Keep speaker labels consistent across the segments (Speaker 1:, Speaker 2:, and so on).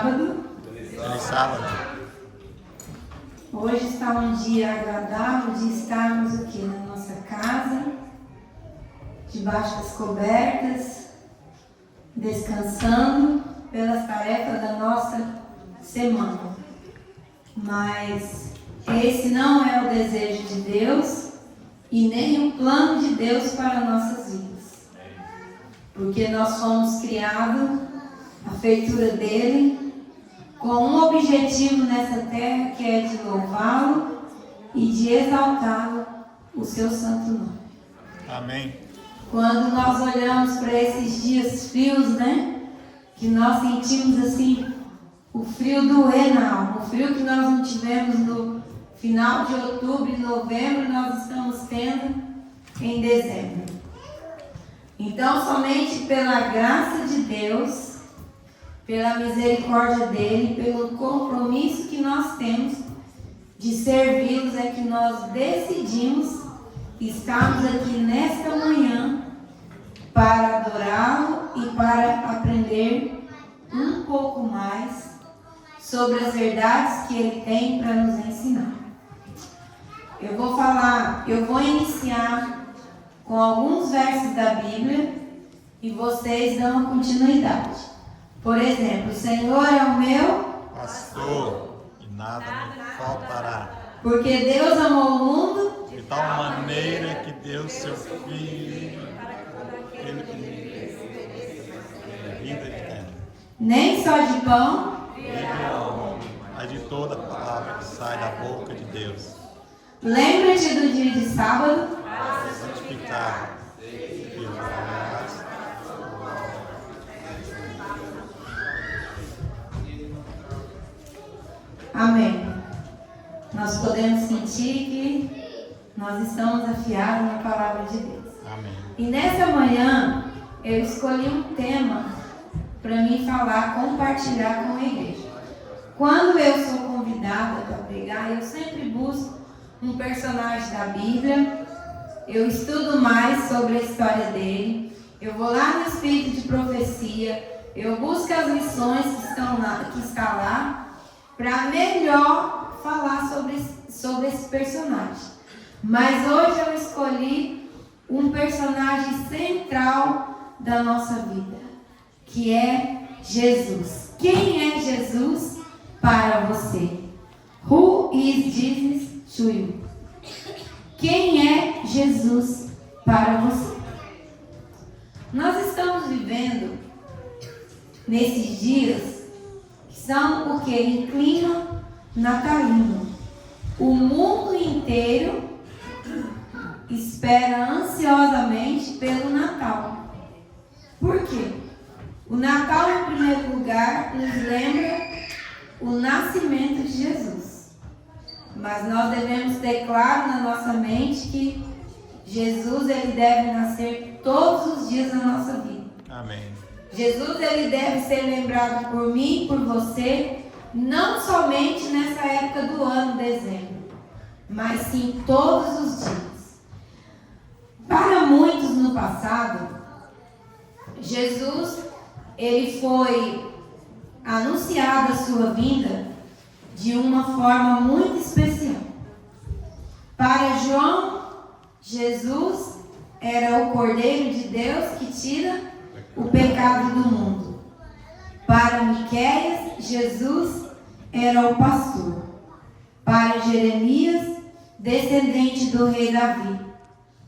Speaker 1: sábado.
Speaker 2: Feliz sábado.
Speaker 1: Hoje está um dia agradável de estarmos aqui na nossa casa, debaixo das cobertas, descansando pelas tarefas da nossa semana. Mas esse não é o desejo de Deus e nem o plano de Deus para nossas vidas. Porque nós fomos criados, a feitura dele, com um objetivo nessa terra, que é de louvá-lo e de exaltá-lo, o seu santo nome.
Speaker 2: Amém.
Speaker 1: Quando nós olhamos para esses dias frios, né? Que nós sentimos assim, o frio doer na alma, o frio que nós não tivemos no final de outubro e novembro, nós estamos tendo em dezembro. Então, somente pela graça de Deus, pela misericórdia dele, pelo compromisso que nós temos de servi-los, é que nós decidimos estarmos aqui nesta manhã para adorá-lo e para aprender um pouco mais sobre as verdades que ele tem para nos ensinar. Eu vou iniciar com alguns versos da Bíblia e vocês dão a continuidade. Por exemplo, o Senhor é o meu
Speaker 2: pastor, e nada me faltará.
Speaker 1: Porque Deus amou o mundo
Speaker 2: De tal maneira que deu seu Filho, aquele que vida eterna.
Speaker 1: nem só de pão,
Speaker 2: Vive ao homem, mas de toda palavra que sai da boca de Deus.
Speaker 1: lembra-te do dia de sábado,
Speaker 2: Santificado.
Speaker 1: amém. Nós podemos sentir que nós estamos afiados na palavra de Deus.
Speaker 2: Amém.
Speaker 1: E nessa manhã, eu escolhi um tema para mim falar, compartilhar com a igreja. Quando eu sou convidada para pregar, eu sempre busco um personagem da Bíblia, eu estudo mais sobre a história dele, eu vou lá no espírito de profecia, eu busco as lições que está lá, para melhor falar sobre esse personagem. Mas hoje eu escolhi um personagem central da nossa vida, que é Jesus. Quem é Jesus para você? Who is Jesus to you? Quem é Jesus para você? Nós estamos vivendo nesses dias que são o que? Em clima natalino. O mundo inteiro espera ansiosamente pelo Natal. Por quê? O Natal, em primeiro lugar, nos lembra o nascimento de Jesus. Mas nós devemos ter claro na nossa mente que Jesus, ele deve nascer todos os dias da nossa vida.
Speaker 2: Amém.
Speaker 1: Jesus, ele deve ser lembrado por mim e por você, não somente nessa época do ano, dezembro, mas sim todos os dias. Para muitos no passado, Jesus, ele foi anunciado a sua vinda de uma forma muito especial. Para João, Jesus era o Cordeiro de Deus que tira o pecado do mundo. Para Miqueias, Jesus era o pastor. Para Jeremias, descendente do rei Davi.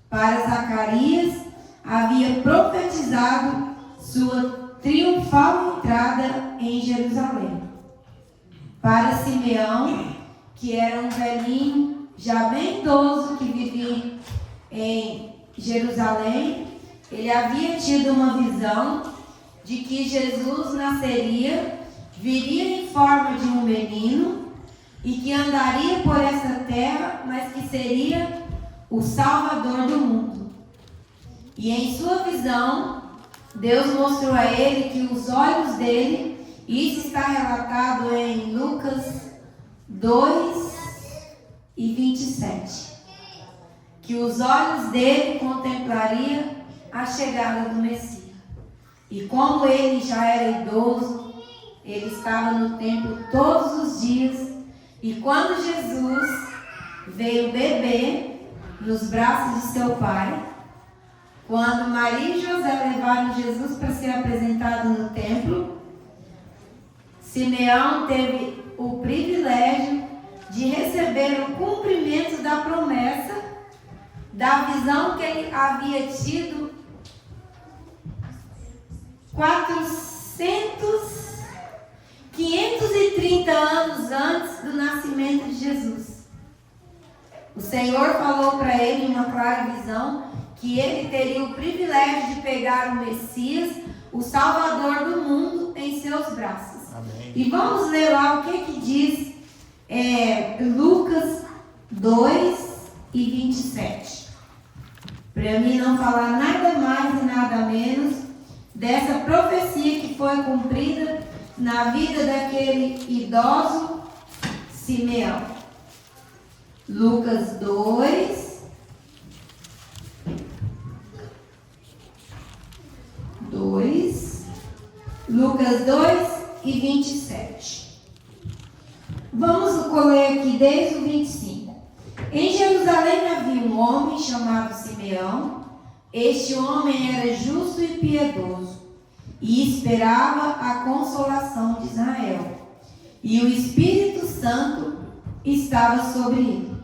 Speaker 1: Para Zacarias, havia profetizado sua triunfal entrada em Jerusalém. Para Simeão, que era um velhinho já bem idoso que vivia em Jerusalém, ele havia tido uma visão de que Jesus nasceria, viria em forma de um menino e que andaria por essa terra, mas que seria o Salvador do mundo. E em sua visão, Deus mostrou a ele que os olhos dele, isso está relatado em Lucas 2:27, que os olhos dele contemplariam a chegada do Messias. E como ele já era idoso, ele estava no templo todos os dias. E quando Jesus veio beber nos braços de seu pai, quando Maria e José levaram Jesus para ser apresentado no templo, Simeão teve o privilégio de receber o cumprimento da promessa, da visão que ele havia tido 530 anos antes do nascimento de Jesus. O Senhor falou para ele em uma clara visão que ele teria o privilégio de pegar o Messias, o Salvador do mundo, em seus braços.
Speaker 2: Amém.
Speaker 1: E vamos ler lá o que diz Lucas 2:27. Para mim não falar nada mais e nada menos dessa profecia que foi cumprida na vida daquele idoso Simeão. Lucas 2. Lucas 2:27. Vamos ler aqui desde o 25. Em Jerusalém havia um homem chamado Simeão. Este homem era justo e piedoso e esperava a consolação de Israel. E o Espírito Santo estava sobre ele.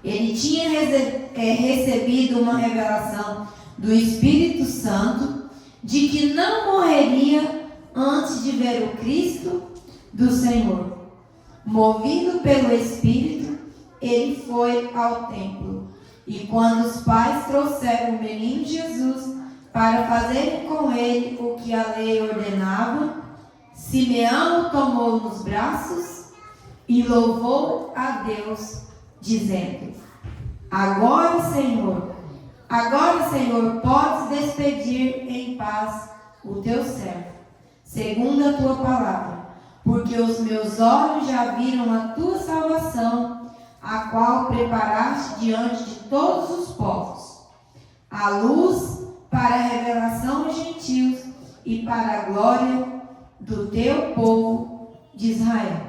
Speaker 1: Ele tinha recebido uma revelação do Espírito Santo de que não morreria antes de ver o Cristo do Senhor. Movido pelo Espírito, ele foi ao templo. E quando os pais trouxeram o menino Jesus para fazerem com ele o que a lei ordenava, Simeão o tomou nos braços e louvou a Deus, dizendo: Agora, Senhor, podes despedir em paz o teu servo, segundo a tua palavra, porque os meus olhos já viram a tua salvação, a qual preparaste diante de todos os povos, a luz para a revelação aos gentios e para a glória do teu povo de Israel.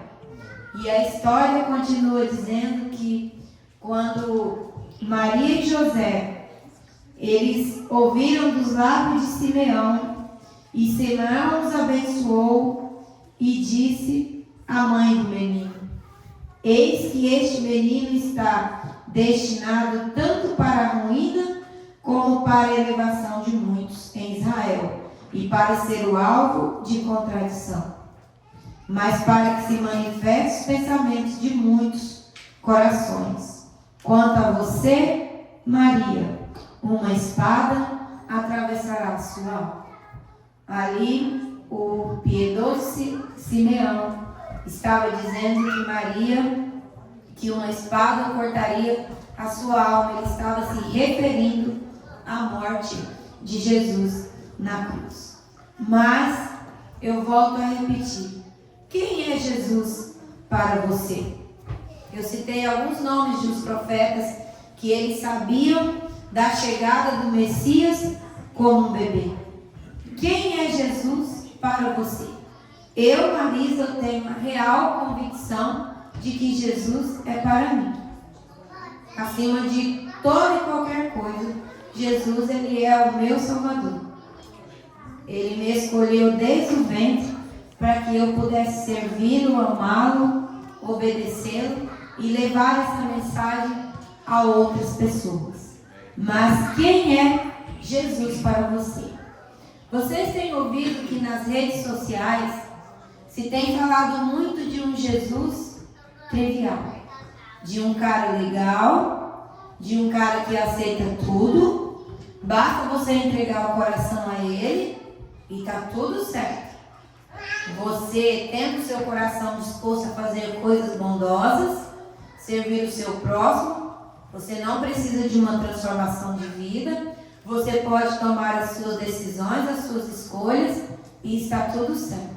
Speaker 1: E a história continua dizendo que quando Maria e José, eles ouviram dos lábios de Simeão, e Simeão os abençoou e disse à mãe do menino: Eis que este menino está destinado tanto para a ruína como para a elevação de muitos em Israel, e para ser o alvo de contradição, mas para que se manifeste os pensamentos de muitos corações. Quanto a você, Maria, uma espada atravessará a sua alma. Ali, o piedoso Simeão estava dizendo que Maria, que uma espada cortaria a sua alma. Ele estava se referindo à morte de Jesus na cruz. Mas eu volto a repetir: quem é Jesus para você? Eu citei alguns nomes dos profetas que eles sabiam da chegada do Messias como um bebê. Quem é Jesus para você? Eu, Marisa, tenho a real convicção de que Jesus é para mim. Acima de toda e qualquer coisa, Jesus, ele é o meu Salvador. Ele me escolheu desde o ventre para que eu pudesse servi-lo, amá-lo, obedecê-lo e levar essa mensagem a outras pessoas. Mas quem é Jesus para você? Vocês têm ouvido que nas redes sociais se tem falado muito de um Jesus trivial, de um cara legal, de um cara que aceita tudo, basta você entregar o coração a ele e está tudo certo. Você tendo o seu coração disposto a fazer coisas bondosas, servir o seu próximo, você não precisa de uma transformação de vida, você pode tomar as suas decisões, as suas escolhas e está tudo certo.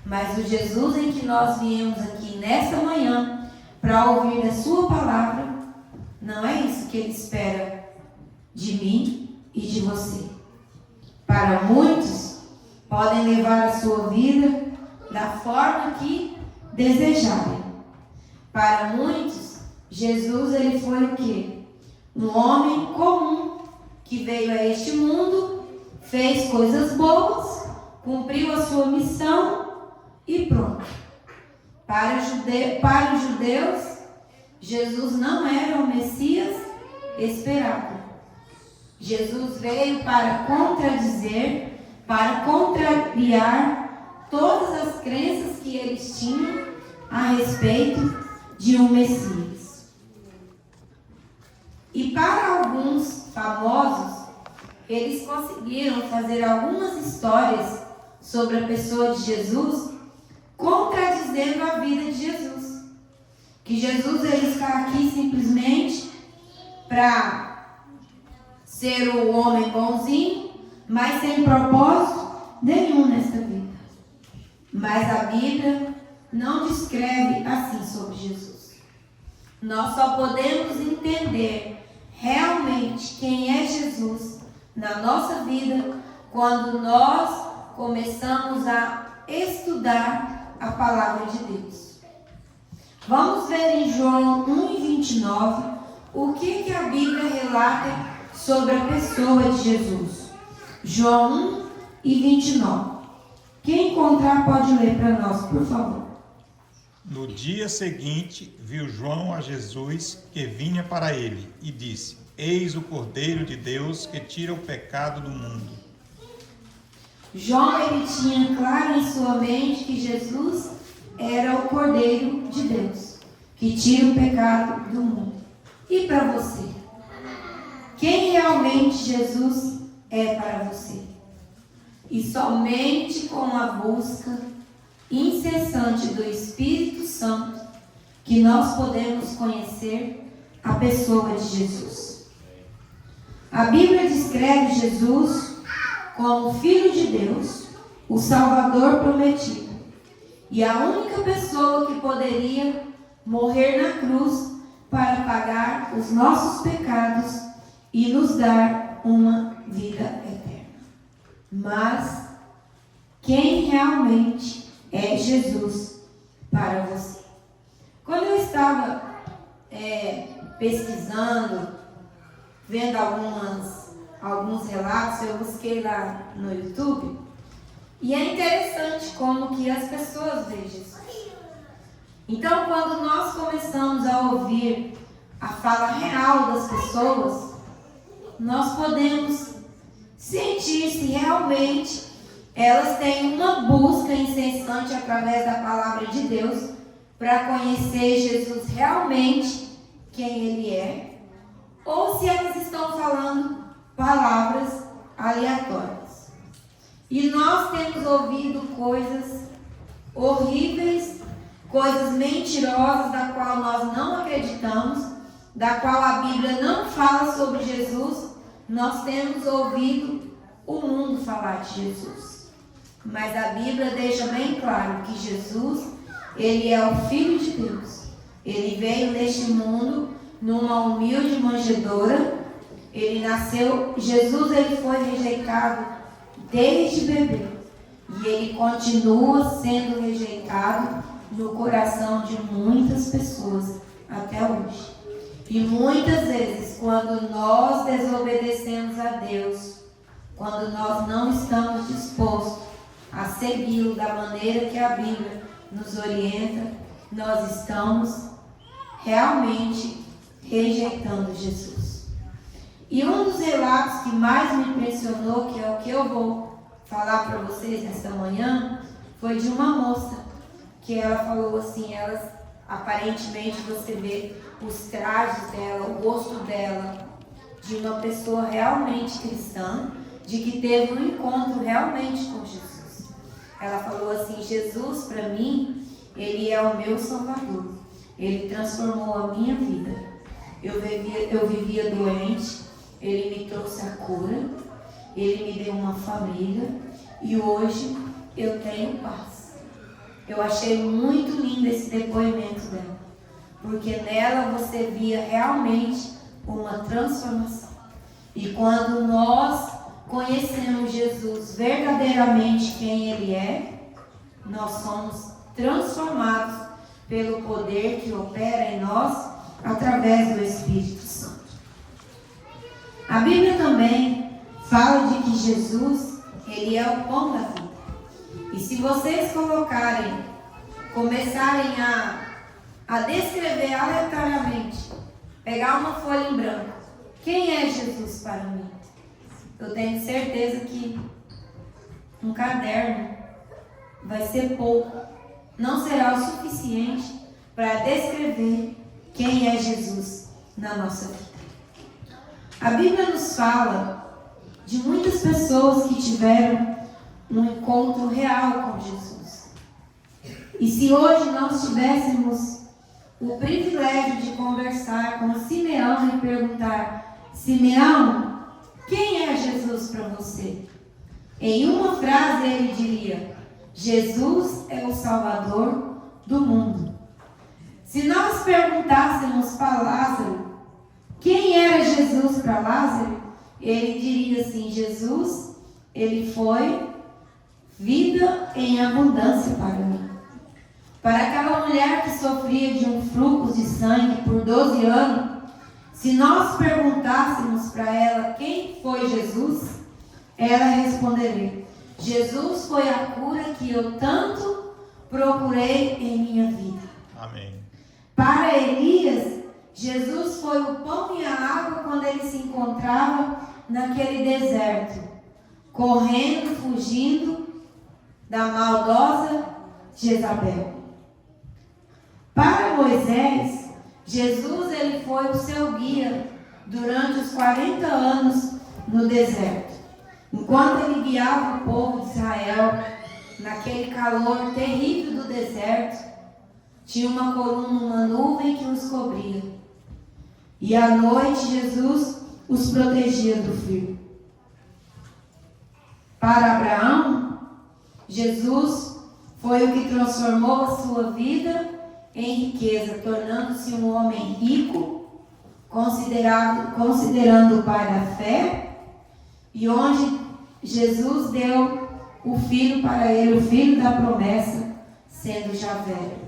Speaker 1: Mas o Jesus em que nós viemos aqui nesta manhã para ouvir a sua palavra, não é isso que ele espera de mim e de você. Para muitos, podem levar a sua vida da forma que desejarem. Para muitos, Jesus ele foi o quê? Um homem comum que veio a este mundo, fez coisas boas, cumpriu a sua missão e pronto. Para os judeus, Jesus não era o Messias esperado. Jesus veio para contradizer, para contrariar todas as crenças que eles tinham a respeito de um Messias. E para alguns famosos, eles conseguiram fazer algumas histórias sobre a pessoa de Jesus, contradizendo a vida de Jesus. Que Jesus ele está aqui simplesmente para ser o homem bonzinho, mas sem propósito nenhum nesta vida. Mas a Bíblia não descreve assim sobre Jesus. Nós só podemos entender realmente quem é Jesus na nossa vida quando nós começamos a estudar a palavra de Deus. Vamos ver em João 1:29 o que a Bíblia relata sobre a pessoa de Jesus. João 1:29. Quem encontrar pode ler para nós, por favor.
Speaker 2: No dia seguinte, viu João a Jesus que vinha para ele e disse: Eis o Cordeiro de Deus que tira o pecado do mundo.
Speaker 1: João ele tinha claro em sua mente que Jesus era o Cordeiro de Deus, que tira o pecado do mundo. E para você? Quem realmente Jesus é para você? E somente com a busca incessante do Espírito Santo que nós podemos conhecer a pessoa de Jesus. A Bíblia descreve Jesus como Filho de Deus, o Salvador prometido, e a única pessoa que poderia morrer na cruz para pagar os nossos pecados e nos dar uma vida eterna. Mas quem realmente é Jesus para você? Quando eu estava pesquisando, vendo alguns relatos, eu busquei lá no YouTube, e é interessante como que as pessoas veem Jesus. Então, quando nós começamos a ouvir a fala real das pessoas, nós podemos sentir se realmente elas têm uma busca incessante através da palavra de Deus para conhecer Jesus realmente quem Ele é, ou se elas estão falando palavras aleatórias. E nós temos ouvido coisas horríveis, coisas mentirosas, da qual nós não acreditamos, da qual a Bíblia não fala sobre Jesus. Nós temos ouvido o mundo falar de Jesus. Mas a Bíblia deixa bem claro que Jesus, Ele é o Filho de Deus. Ele veio neste mundo numa humilde manjedoura. Ele nasceu, Jesus ele foi rejeitado desde bebê. E Ele continua sendo rejeitado no coração de muitas pessoas até hoje. E muitas vezes, quando nós desobedecemos a Deus, quando nós não estamos dispostos a segui-lo da maneira que a Bíblia nos orienta, nós estamos realmente rejeitando Jesus. E um dos relatos que mais me impressionou, que é o que eu vou falar para vocês nesta manhã, foi de uma moça, que ela falou assim, aparentemente você vê os trajes dela, o rosto dela, de uma pessoa realmente cristã, de que teve um encontro realmente com Jesus. Ela falou assim: Jesus para mim, Ele é o meu Salvador. Ele transformou a minha vida. Eu vivia doente, Ele me trouxe a cura, Ele me deu uma família e hoje eu tenho paz. Eu achei muito lindo esse depoimento dela, porque nela você via realmente uma transformação. E quando nós conhecemos Jesus verdadeiramente quem Ele é, nós somos transformados pelo poder que opera em nós através do Espírito Santo. A Bíblia também fala de que Jesus, ele é o pão da vida. E se vocês começarem a descrever aleatoriamente, pegar uma folha em branco, quem é Jesus para mim? Eu tenho certeza que um caderno vai ser pouco, não será o suficiente para descrever quem é Jesus na nossa vida. A Bíblia nos fala de muitas pessoas que tiveram um encontro real com Jesus. E se hoje nós tivéssemos o privilégio de conversar com Simeão e perguntar: Simeão, quem é Jesus para você? Em uma frase ele diria: Jesus é o Salvador do mundo. Se nós perguntássemos para Lázaro quem era Jesus para Lázaro, ele diria assim: Jesus, ele foi vida em abundância para mim. Para aquela mulher que sofria de um fluxo de sangue por 12 anos, se nós perguntássemos para ela quem foi Jesus, ela responderia: Jesus foi a cura que eu tanto procurei em minha vida.
Speaker 2: Amém.
Speaker 1: Para Elias, Jesus foi o pão e a água quando ele se encontrava naquele deserto, correndo, fugindo da maldosa Jezabel. Para Moisés, Jesus ele foi o seu guia durante os 40 anos no deserto. Enquanto ele guiava o povo de Israel naquele calor terrível do deserto, tinha uma coluna, uma nuvem que os cobria. E à noite Jesus os protegia do frio. Para Abraão, Jesus foi o que transformou a sua vida em riqueza, tornando-se um homem rico, considerando o pai da fé, e onde Jesus deu o filho para ele, o filho da promessa, sendo já velho.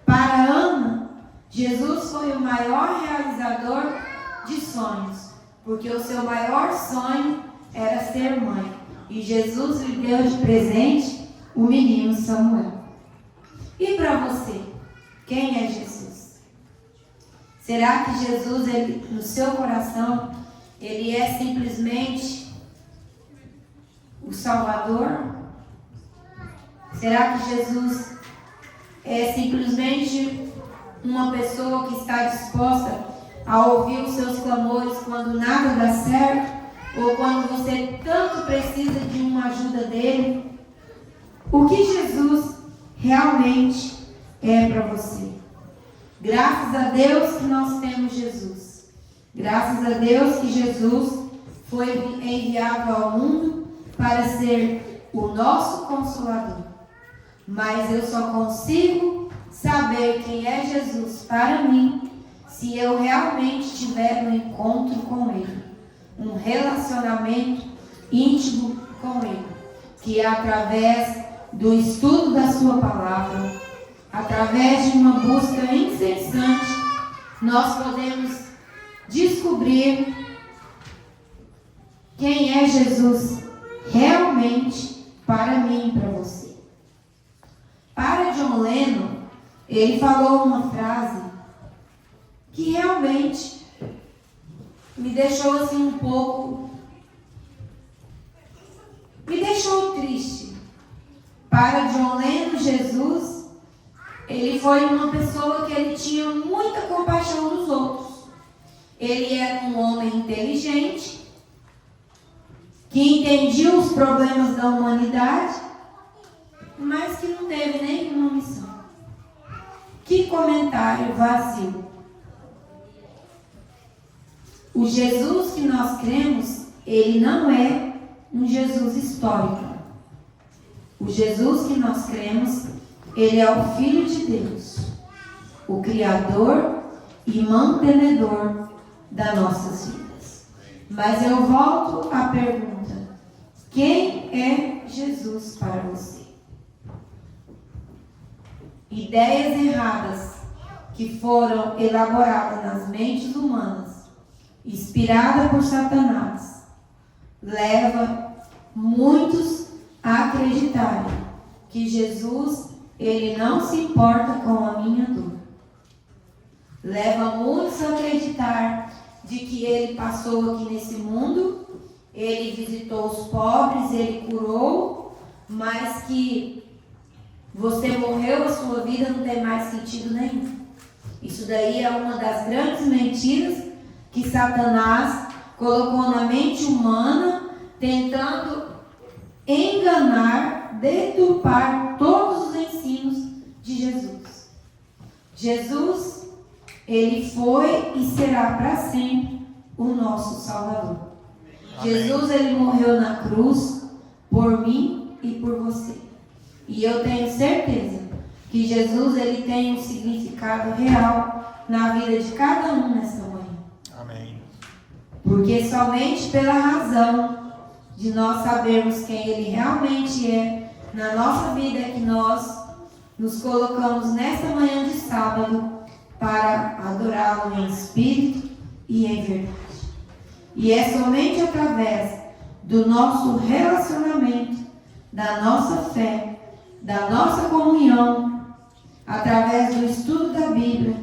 Speaker 1: Para Ana, Jesus foi o maior realizador de sonhos, porque o seu maior sonho era ser mãe, e Jesus lhe deu de presente o menino Samuel. E para você, quem é Jesus? Será que Jesus, ele, no seu coração, ele é simplesmente o Salvador? Será que Jesus é simplesmente uma pessoa que está disposta a ouvir os seus clamores quando nada dá certo, ou quando você tanto precisa de uma ajuda dele? O que Jesus realmente é para você? Graças a Deus que nós temos Jesus. Graças a Deus que Jesus foi enviado ao mundo para ser o nosso Consolador. Mas eu só consigo saber quem é Jesus para mim se eu realmente tiver um encontro com Ele, um relacionamento íntimo com Ele, que é através do estudo da Sua Palavra, através de uma busca incessante, nós podemos descobrir quem é Jesus realmente para mim e para você. Para John Lennon, ele falou uma frase que realmente me deixou assim um pouco, me deixou triste. Para John Lennon, Jesus, ele foi uma pessoa que ele tinha muita compaixão dos outros. Ele era um homem inteligente, que entendia os problemas da humanidade, mas que não teve nenhuma missão. Que comentário vazio. O Jesus que nós cremos, ele não é um Jesus histórico. O Jesus que nós cremos, ele é o Filho de Deus, o Criador e mantenedor das nossas vidas. Mas eu volto à pergunta: quem é Jesus para você? ideias erradas que foram elaboradas nas mentes humanas, inspirada por Satanás, leva muitos a acreditarem que Jesus, ele não se importa com a minha dor. Leva muitos a acreditar de que ele passou aqui nesse mundo, ele visitou os pobres, ele curou, mas que você morreu, a sua vida não tem mais sentido nenhum. Isso daí é uma das grandes mentiras que Satanás colocou na mente humana, tentando enganar, deturpar todos os ensinos de Jesus. Jesus, ele foi e será para sempre o nosso Salvador. Amém. Jesus, ele morreu na cruz por mim e por você. E eu tenho certeza que Jesus, ele tem um significado real na vida de cada um nessa manhã. Amém. Porque somente pela razão de nós sabermos quem ele realmente é na nossa vida é que nós nos colocamos nessa manhã de sábado para adorá-lo em espírito e em verdade. E é somente através do nosso relacionamento, da nossa fé, da nossa comunhão, através do estudo da Bíblia,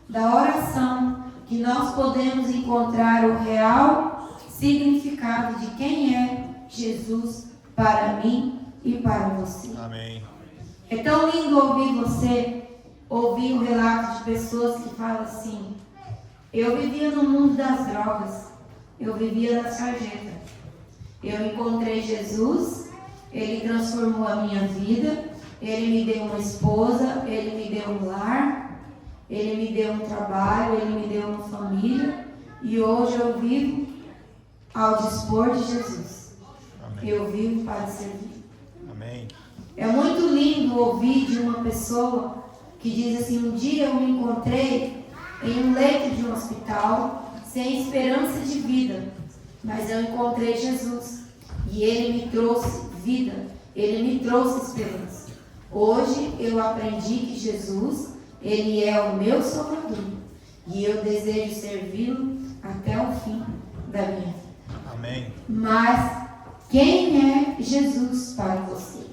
Speaker 1: da oração, que nós podemos encontrar o real significado de quem é Jesus para mim e para você. Amém. É tão lindo ouvir o relato de pessoas que falam assim: eu vivia no mundo das drogas, eu vivia na sarjeta, eu encontrei Jesus, ele transformou a minha vida, ele me deu uma esposa, ele me deu um lar, ele me deu um trabalho, ele me deu uma família, e hoje eu vivo ao dispor de Jesus. Amém. Eu vivo para servir. Amém. É muito lindo ouvir de uma pessoa que diz assim: um dia eu me encontrei em um leito de um hospital, sem esperança de vida, mas eu encontrei Jesus, e ele me trouxe vida, ele me trouxe esperança. Hoje eu aprendi que Jesus, ele é o meu Salvador, e eu desejo servi-lo até o fim da minha vida. Amém. Mas quem é Jesus para você?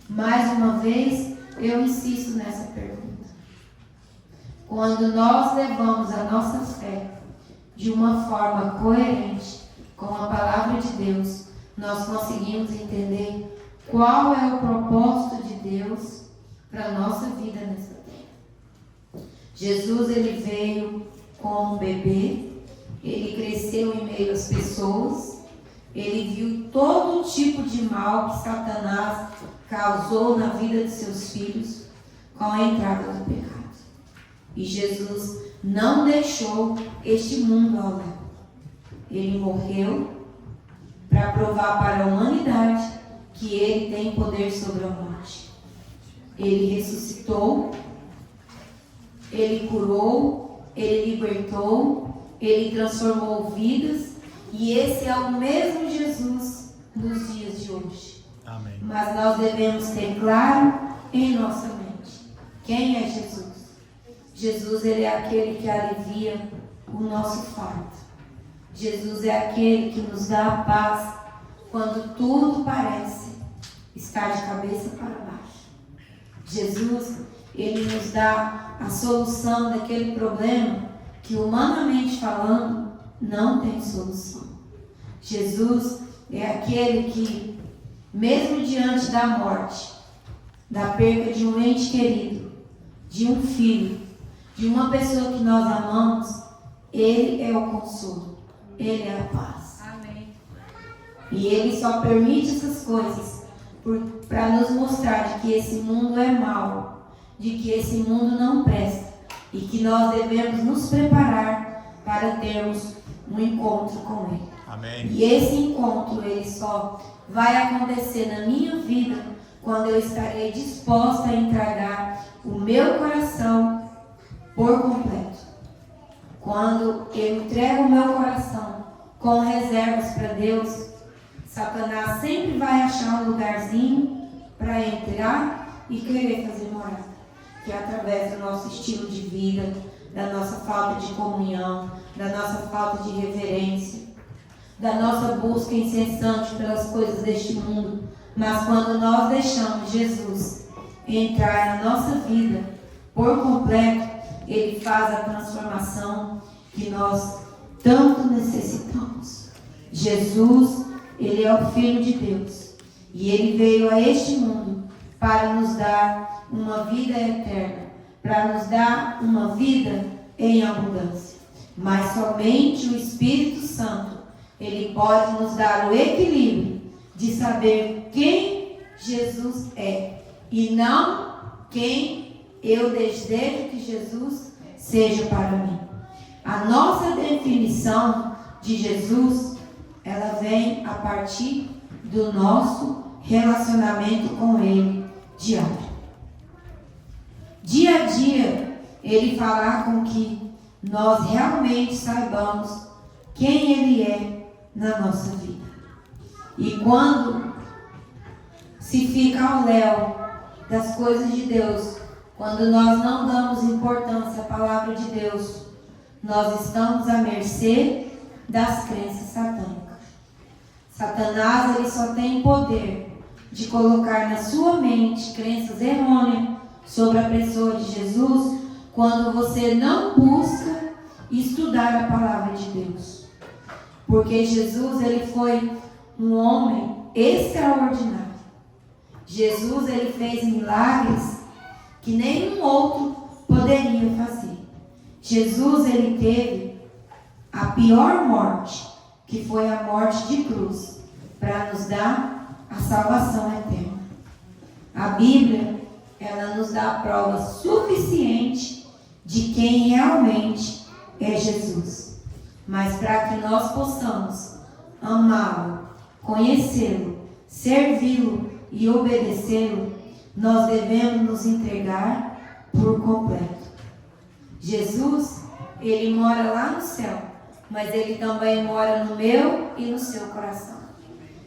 Speaker 1: Mais uma vez, eu insisto nessa pergunta. Quando nós levamos a nossa fé de uma forma coerente com a palavra de Deus, nós conseguimos entender qual é o propósito de Deus para a nossa vida nessa terra. Jesus, ele veio como um bebê, ele cresceu em meio às pessoas, ele viu todo tipo de mal que Satanás causou na vida de seus filhos com a entrada do pecado. E Jesus não deixou este mundo ao lado. Ele morreu para provar para a humanidade que ele tem poder sobre a morte. Ele ressuscitou, ele curou, ele libertou, ele transformou vidas, e esse é o mesmo Jesus nos dias de hoje. Amém. Mas nós devemos ter claro em nossa mente quem é Jesus. Jesus, ele é aquele que alivia o nosso fardo. Jesus é aquele que nos dá a paz quando tudo parece estar de cabeça para baixo. Jesus, ele nos dá a solução daquele problema que, humanamente falando, não tem solução. Jesus é aquele que, mesmo diante da morte, da perca de um ente querido, de um filho, de uma pessoa que nós amamos, ele é o consolo, ele é a paz. Amém. E ele só permite essas coisas para nos mostrar de que esse mundo é mau, de que esse mundo não presta, e que nós devemos nos preparar para termos um encontro com ele. Amém. E esse encontro, ele só vai acontecer na minha vida quando eu estarei disposta a entregar o meu coração por completo. Quando eu entrego o meu coração com reservas para Deus, Satanás sempre vai achar um lugarzinho para entrar e querer fazer morada. que é através do nosso estilo de vida, da nossa falta de comunhão, da nossa falta de reverência, da nossa busca incessante pelas coisas deste mundo. Mas quando nós deixamos Jesus entrar na nossa vida por completo, Ele faz a transformação que nós tanto necessitamos. Jesus, Ele é o Filho de Deus e Ele veio a este mundo para nos dar uma vida eterna, para nos dar uma vida em abundância. Mas somente o Espírito Santo, Ele pode nos dar o equilíbrio de saber quem Jesus é e não quem eu desejo que Jesus seja para mim. A nossa definição de Jesus, ela vem a partir do nosso relacionamento com Ele diário. Dia a dia, Ele fará com que nós realmente saibamos quem Ele é na nossa vida. E quando se fica ao léu das coisas de Deus, quando nós não damos importância à palavra de Deus, nós estamos à mercê das crenças satânicas. Satanás, ele só tem poder de colocar na sua mente crenças errôneas sobre a pessoa de Jesus quando você não busca estudar a palavra de Deus. Porque Jesus, ele foi um homem extraordinário. Jesus, ele fez milagres que nenhum outro poderia fazer. Jesus, ele teve a pior morte, que foi a morte de cruz, para nos dar a salvação eterna. A Bíblia, ela nos dá a prova suficiente de quem realmente é Jesus. Mas para que nós possamos amá-lo, conhecê-lo, servi-lo e obedecê-lo, nós devemos nos entregar por completo. Jesus, ele mora lá no céu, mas ele também mora no meu e no seu coração.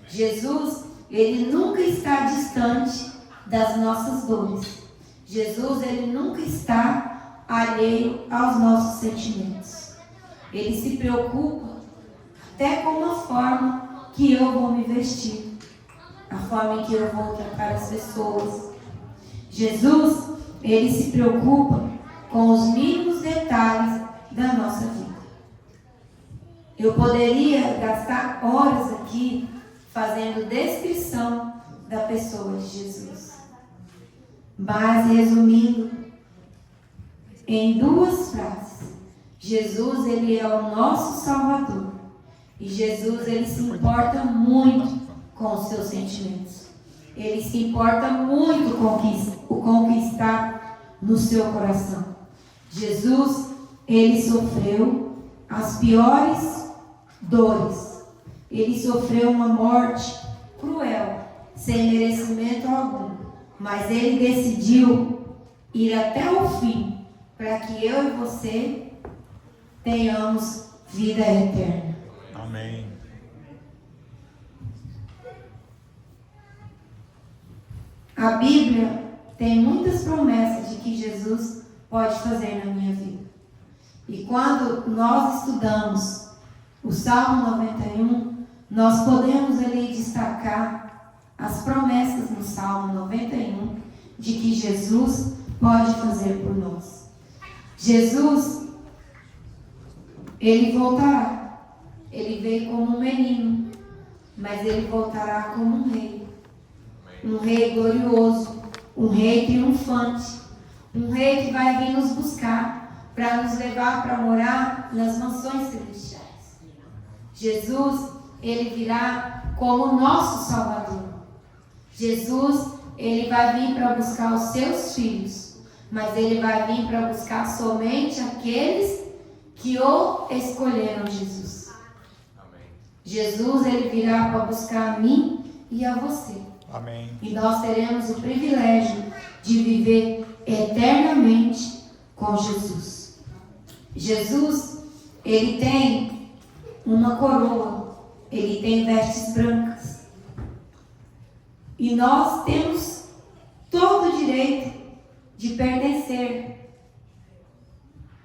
Speaker 1: Jesus, ele nunca está distante das nossas dores. Jesus, ele nunca está alheio aos nossos sentimentos. Ele se preocupa até com a forma que eu vou me vestir, a forma em que eu vou tratar as pessoas. Jesus, ele se preocupa com os mínimos detalhes da nossa vida. Eu poderia gastar horas aqui fazendo descrição da pessoa de Jesus. Mas, resumindo em 2 frases, Jesus, ele é o nosso Salvador. E Jesus, ele se importa muito com os seus sentimentos. Ele se importa muito com o que está no seu coração. Jesus, ele sofreu as piores dores. Ele sofreu uma morte cruel, sem merecimento algum. Mas ele decidiu ir até o fim, para que eu e você tenhamos vida eterna.
Speaker 2: Amém.
Speaker 1: A Bíblia tem muitas promessas de que Jesus pode fazer na minha vida. E quando nós estudamos o Salmo 91, nós podemos ali destacar as promessas no Salmo 91 de que Jesus pode fazer por nós. Jesus, ele voltará. Ele veio como um menino, mas ele voltará como um rei. Um rei glorioso, um rei triunfante, um rei que vai vir nos buscar para nos levar para morar nas mansões celestiais. Jesus, ele virá como nosso Salvador. Jesus, ele vai vir para buscar os seus filhos, mas ele vai vir para buscar somente aqueles que o escolheram Jesus.
Speaker 3: Amém.
Speaker 1: Jesus, ele virá para buscar a mim e a você.
Speaker 2: Amém.
Speaker 1: E nós teremos o privilégio de viver eternamente com Jesus. Jesus, ele tem uma coroa, ele tem vestes brancas. E nós temos todo o direito de pertencer,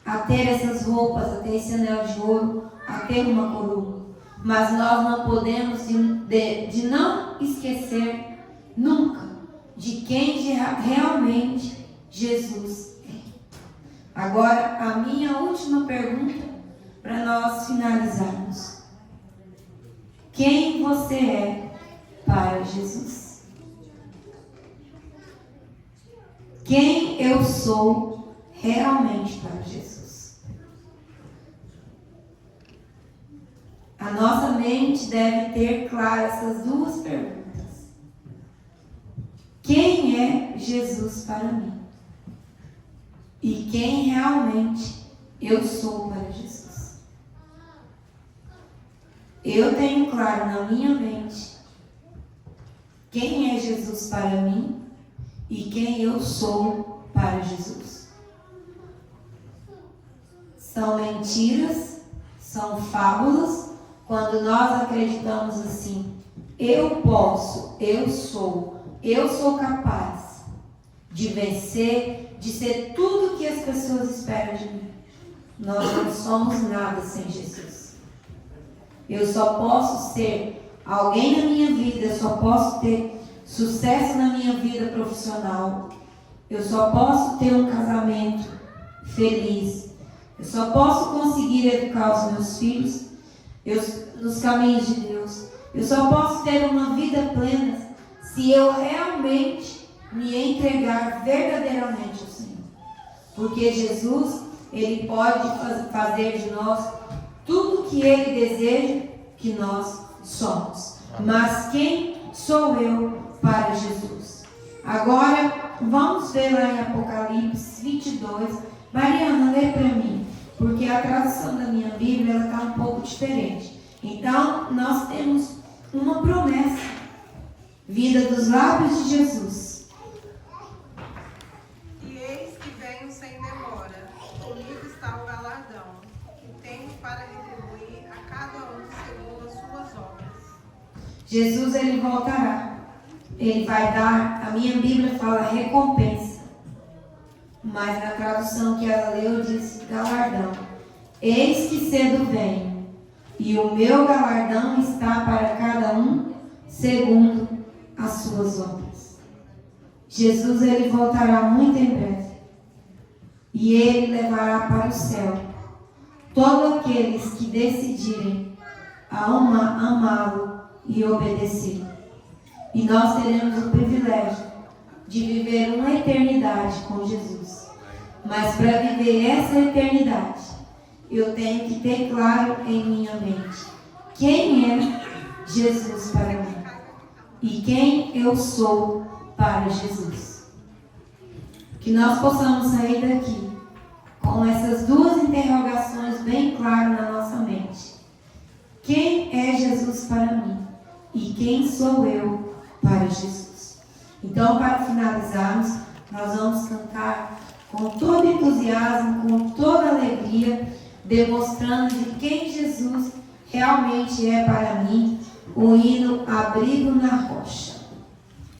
Speaker 1: a ter essas roupas, a ter esse anel de ouro, a ter uma coroa. Mas nós não podemos de não esquecer nunca de quem realmente Jesus é. Agora, a minha última pergunta para nós finalizarmos. Quem você é para Jesus? Quem eu sou realmente para Jesus? A nossa mente deve ter claras essas duas perguntas. Quem é Jesus para mim? E quem realmente eu sou para Jesus? Eu tenho claro na minha mente quem é Jesus para mim e quem eu sou para Jesus. São mentiras, são fábulas, quando nós acreditamos assim: eu posso, eu sou capaz de vencer, de ser tudo que as pessoas esperam de mim. Nós não somos nada sem Jesus. Eu só posso ser alguém na minha vida, eu só posso ter sucesso na minha vida profissional, eu só posso ter um casamento feliz, eu só posso conseguir educar os meus filhos nos caminhos de Deus, eu só posso ter uma vida plena se eu realmente me entregar verdadeiramente ao Senhor. Porque Jesus, Ele pode fazer de nós tudo o que Ele deseja que nós somos. Mas quem sou eu para Jesus? Agora, vamos ver lá em Apocalipse 22. Mariana, lê para mim, porque a tradução da minha Bíblia está um pouco diferente. Então, nós temos uma promessa vinda dos lábios de Jesus.
Speaker 3: E eis que venho sem demora, comigo está o galardão, que tenho para retribuir a cada um segundo as suas obras.
Speaker 1: Jesus, Ele voltará. Ele vai dar, a minha Bíblia fala recompensa, mas na tradução que ela leu diz galardão. Eis que cedo venho, e o meu galardão está para cada um segundo as suas obras. Jesus, Ele voltará muito em breve, e Ele levará para o céu todos aqueles que decidirem amá-lo e obedecer. E nós teremos o privilégio de viver uma eternidade com Jesus. Mas para viver essa eternidade, eu tenho que ter claro em minha mente quem é Jesus para mim e quem eu sou para Jesus. Que nós possamos sair daqui com essas duas interrogações bem claras na nossa mente. Quem é Jesus para mim e quem sou eu para Jesus? Então, para finalizarmos, nós vamos cantar com todo entusiasmo, com toda alegria, demonstrando de quem Jesus realmente é para mim, o hino Abrigo na Rocha.